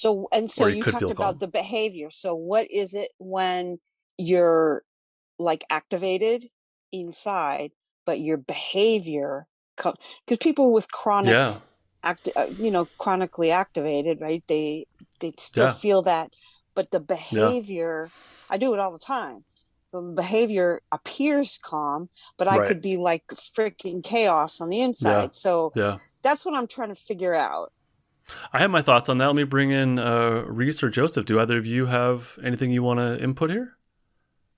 So or you you could talked feel about calm. the behavior. So what is it when you're like activated inside, but your behavior, because people with chronic Yeah, chronically activated, right? They still yeah, feel that, but the yeah. behavior, I do it all the time. So the behavior appears calm, but I Right. could be like freaking chaos on the Yeah, inside. So yeah. that's what I'm trying to figure out. I have my thoughts on that. Let me bring in Reese or Joseph. Do either of you have anything you want to input here?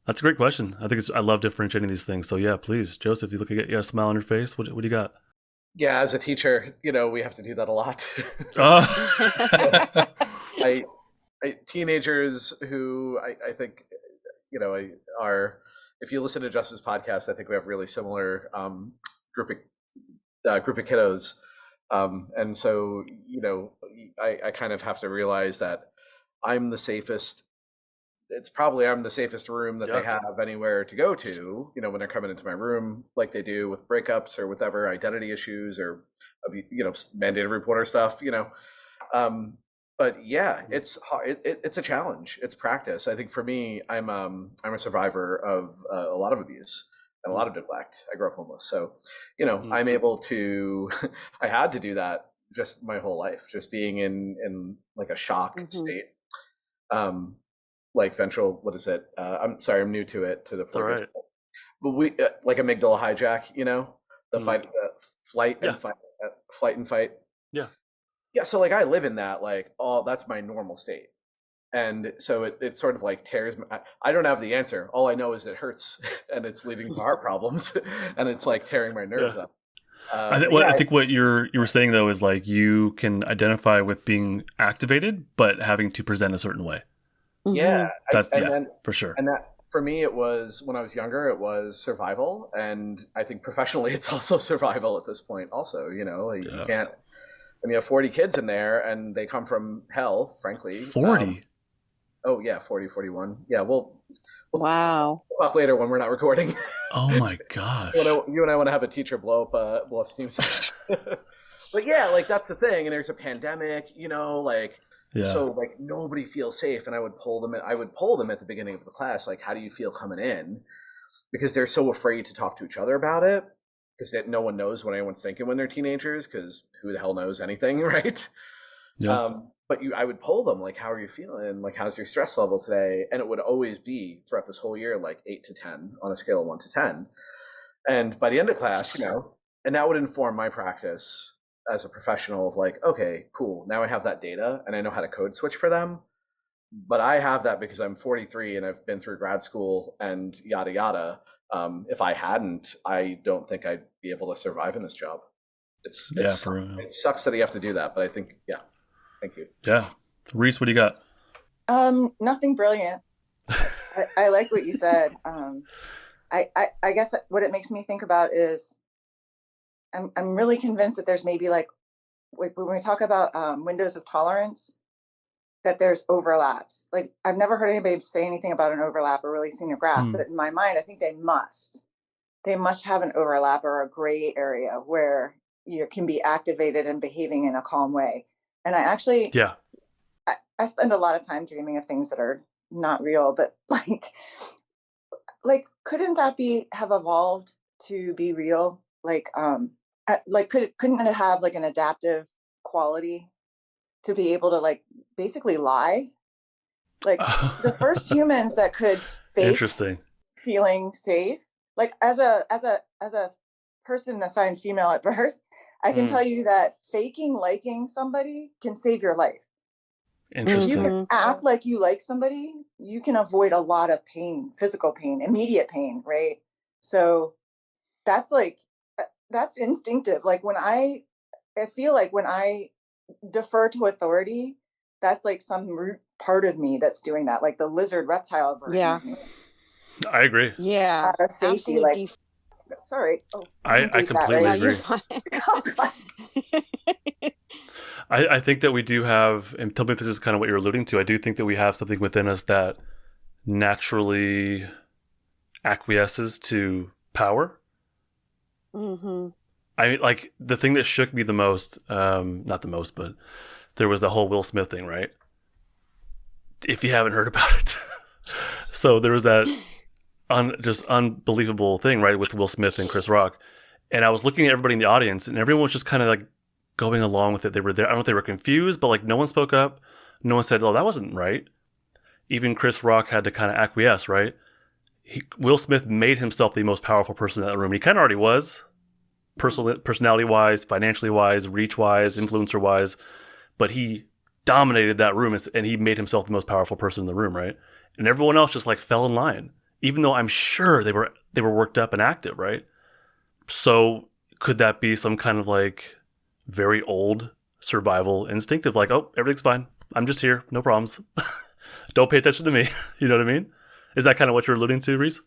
That's a great question. I love differentiating these things. So yeah, please, Joseph, you you got a smile on your face. What do you got? Yeah, as a teacher, we have to do that a lot. Oh, I, teenagers who I think are, if you listen to Justin's podcast, I think we have really similar group group of kiddos, and so I kind of have to realize that I'm the safest. It's probably I'm the safest room that they yeah, have anywhere to go to. When they're coming into my room, like they do with breakups or whatever identity issues or mandated reporter stuff. Um, but yeah, it's hard. It's a challenge. It's practice. I think for me, I'm a survivor of a lot of abuse and a lot of neglect. I grew up homeless, so mm, I'm able to. I had to do that just my whole life, just being in like a shock Hmm. state. Um, like ventral, what is it? I'm sorry, I'm new to the it's all Fergus, right. but we like amygdala hijack. The Mm, flight yeah, and flight and fight. yeah. Yeah, so like I live in that, like, oh, that's my normal state. And so it sort of like tears I don't have the answer. All I know is it hurts and it's leading to heart problems and it's like tearing my Yeah. nerves up. I But what yeah, I think what you were saying though is like you can identify with being activated, but having to present a certain way. yeah, Hmm. That's and yeah, then for sure. and that for me it was when I was younger, it was survival, and I think professionally it's also survival at this point. Also, like you Yeah. can't. I mean, you have 40 kids in there, and they come from hell, frankly. 40. Oh yeah, 40, 41. Yeah, we'll Wow. talk later when we're not recording. Oh my gosh. You and I want to have a teacher blow up steam session. But yeah, like that's the thing. And there's a pandemic, like Yeah. so like nobody feels safe. And I would poll them at the beginning of the class, like, how do you feel coming in? Because they're so afraid to talk to each other about it. Because no one knows what anyone's thinking when they're teenagers, because who the hell knows anything, right? Yeah. But I would poll them, like, how are you feeling? Like, how's your stress level today? And it would always be throughout this whole year, like 8 to 10 on a scale of 1 to 10. And by the end of class, and that would inform my practice as a professional of like, okay, cool. Now I have that data and I know how to code switch for them. But I have that because I'm 43 and I've been through grad school and yada yada. If I hadn't, I don't think I'd be able to survive in this job. Yeah, for real. It sucks that you have to do that, but I think yeah. Thank you. Yeah. Reese, what do you got? Nothing brilliant. I like what you said. I guess what it makes me think about is I'm really convinced that there's maybe like when we talk about windows of tolerance, that there's overlaps. Like I've never heard anybody say anything about an overlap or really seen a graph, Hmm. but in my mind, I think they must. They must have an overlap or a gray area where you can be activated and behaving in a calm way. And Yeah. I spend a lot of time dreaming of things that are not real, but like couldn't that be have evolved to be real? Like couldn't it have like an adaptive quality to be able to like basically lie? Like the first humans that could fake Interesting. feeling safe, like as a person assigned female at birth, I can Hmm. tell you that faking liking somebody can save your life. If you Interesting. can Hmm. act like you like somebody, you can avoid a lot of pain, physical pain, immediate pain, right? So that's like that's instinctive. Like I feel like when I defer to authority, that's like some root part of me that's doing that, like the lizard reptile version Yeah. of me. I agree. Yeah. Out of safety, Absolute like def sorry, oh, I I, can I bleep that, completely No, right? you're agree. fine. Oh, God. I think that we do have, and tell me if this is kind of what you're alluding to, I do think that we have something within us that naturally acquiesces to power. Hmm. I mean, like the thing that shook me the most, not the most, but there was the whole Will Smith thing, right? if you haven't heard about it. So there was that just unbelievable thing, right, with Will Smith and Chris Rock. And I was looking at everybody in the audience, and everyone was just kind of like going along with it. They were there. I don't know if they were confused, but like no one spoke up. No one said, "Oh, that wasn't right." Even Chris Rock had to kind of acquiesce, right? Will Smith made himself the most powerful person in that room. He kind of already was, personality-wise, financially-wise, reach-wise, influencer-wise, but he dominated that room, and he made himself the most powerful person in the room, right? And everyone else just like fell in line, even though I'm sure they were worked up and active, right? So could that be some kind of like very old survival instinct of like, oh, everything's fine. I'm just here. No problems. Don't pay attention to me. You know what I mean? Is that kind of what you're alluding to, Reese?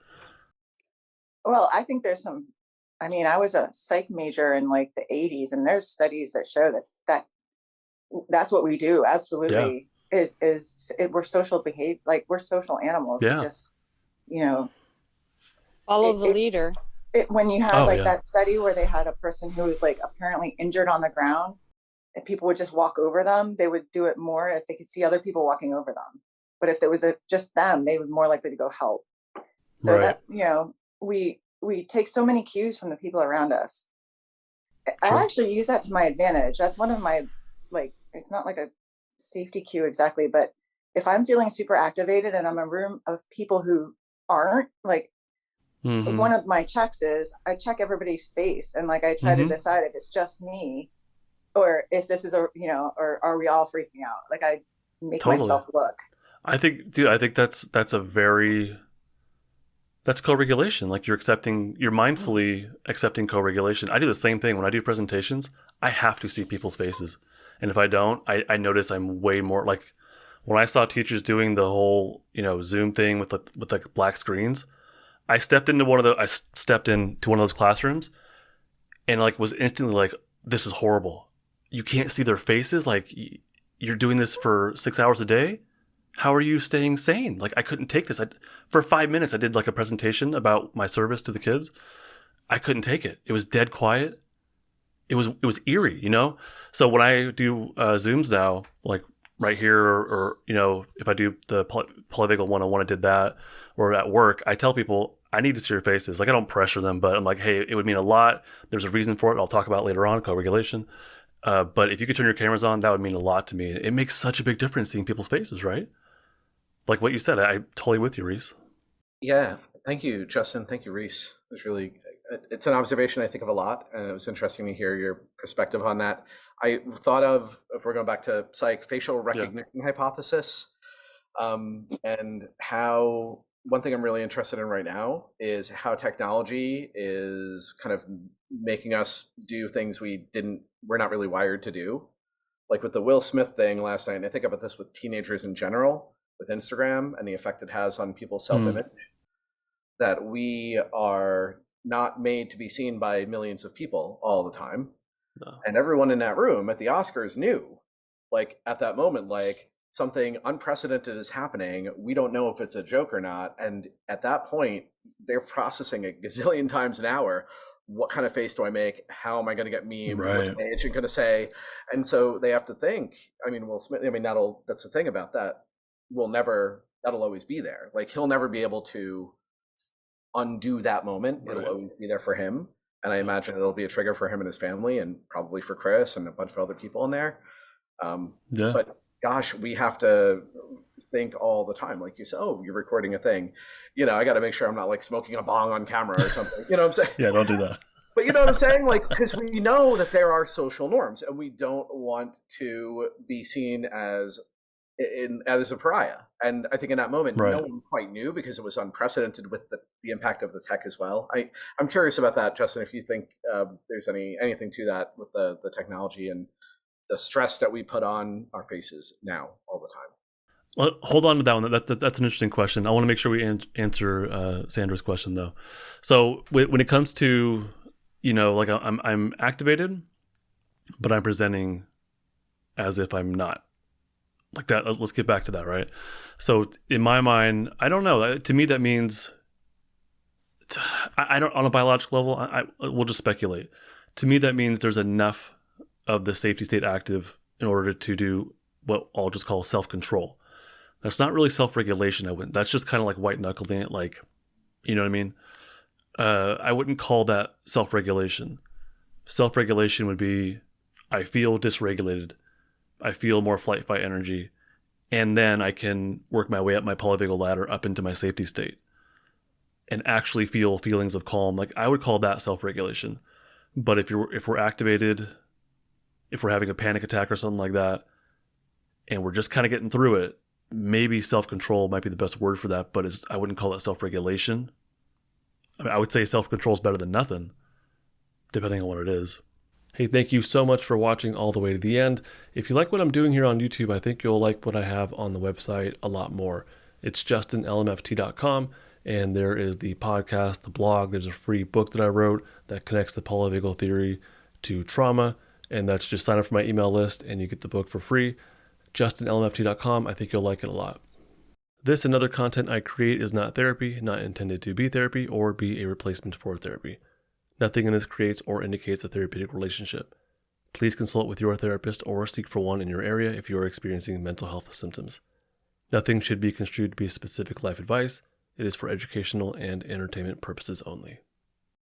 Well, I think there's some, I mean, I was a psych major in like the 80s, and there's studies that show that's what we do. Absolutely. Yeah. We're social behavior, like we're social animals. Yeah. We just, you know, follow the leader. When you have that study where they had a person who was like apparently injured on the ground, and people would just walk over them, they would do it more if they could see other people walking over them. But if there was just them, they would more likely to go help. So that, you know, we take so many cues from the people around us. I actually use that to my advantage. That's one of my, like, it's not like a safety cue exactly, but if I'm feeling super activated and I'm in a room of people who aren't, like, one of my checks is I check everybody's face, and like I try to decide if it's just me or if this is or are we all freaking out? Like I make myself look. I think that's co-regulation. Like you're mindfully accepting co-regulation. I do the same thing when I do presentations. I have to see people's faces. And if I don't, I notice I'm way more like when I saw teachers doing the whole, Zoom thing with like black screens. I stepped into one of those classrooms and like was instantly like, this is horrible. You can't see their faces. Like you're doing this for 6 hours a day. How are you staying sane? Like I couldn't take this. For 5 minutes, I did like a presentation about my service to the kids. I couldn't take it. It was dead quiet. It was eerie, So when I do Zooms now, like right here, or if I do the polyvagal 101, I did that, or at work, I tell people I need to see your faces. Like I don't pressure them, but I'm like, hey, it would mean a lot. There's a reason for it. I'll talk about it later on, co-regulation. But if you could turn your cameras on, that would mean a lot to me. It makes such a big difference seeing people's faces, right? Like what you said, I'm totally with you, Reese. Yeah. Thank you, Justin. Thank you, Reese. It's an observation I think of a lot. And it was interesting to hear your perspective on that. I thought of, if we're going back to psych, facial recognition hypothesis, and how one thing I'm really interested in right now is how technology is kind of making us do things we're not really wired to do. Like with the Will Smith thing last night, and I think about this with teenagers in general, with Instagram and the effect it has on people's self-image, that we are not made to be seen by millions of people all the time. No. And everyone in that room at the Oscars knew, like at that moment, like something unprecedented is happening. We don't know if it's a joke or not. And at that point, they're processing a gazillion times an hour. What kind of face do I make? How am I going to get memed? Right. What's my agent going to say? And so they have to think. I mean, Will Smith, that's the thing about that. That'll always be there. Like he'll never be able to undo that moment. Right. It'll always be there for him. And I imagine it'll be a trigger for him and his family, and probably for Chris and a bunch of other people in there. But gosh, we have to think all the time. Like you said, oh, you're recording a thing. I got to make sure I'm not like smoking a bong on camera or something. You know what I'm saying? Yeah, don't do that. But you know what I'm saying? Like, because we know that there are social norms, and we don't want to be seen as a pariah. And I think in that moment, no one quite knew, because it was unprecedented with the impact of the tech as well. I'm curious about that, Justin, if you think there's anything to that with the technology and the stress that we put on our faces now all the time. Well, hold on to that one. That's an interesting question. I want to make sure we answer Sandra's question though. So when it comes to, like I'm activated, but I'm presenting as if I'm not. Like that, let's get back to that, right? So in my mind, I don't know. To me, that means I don't, on a biological level, we'll just speculate. To me, that means there's enough of the safety state active in order to do what I'll just call self-control. That's not really self-regulation. That's just kind of like white knuckling it. Like, you know what I mean? I wouldn't call that self-regulation. Self-regulation would be, I feel dysregulated. I feel more flight fight energy. And then I can work my way up my polyvagal ladder up into my safety state and actually feel feelings of calm. Like, I would call that self-regulation. But if we're activated, if we're having a panic attack or something like that, and we're just kind of getting through it, maybe self-control might be the best word for that, but I wouldn't call it self-regulation. I mean, I would say self-control is better than nothing, depending on what it is. Hey, thank you so much for watching all the way to the end. If you like what I'm doing here on YouTube, I think you'll like what I have on the website a lot more. It's justinlmft.com, and there is the podcast, the blog. There's a free book that I wrote that connects the polyvagal theory to trauma, and that's just sign up for my email list and you get the book for free. justinlmft.com. I think you'll like it a lot. This and other content I create is not therapy, not intended to be therapy or be a replacement for therapy. Nothing in this creates or indicates a therapeutic relationship. Please consult with your therapist or seek for one in your area if you are experiencing mental health symptoms. Nothing should be construed to be specific life advice. It is for educational and entertainment purposes only.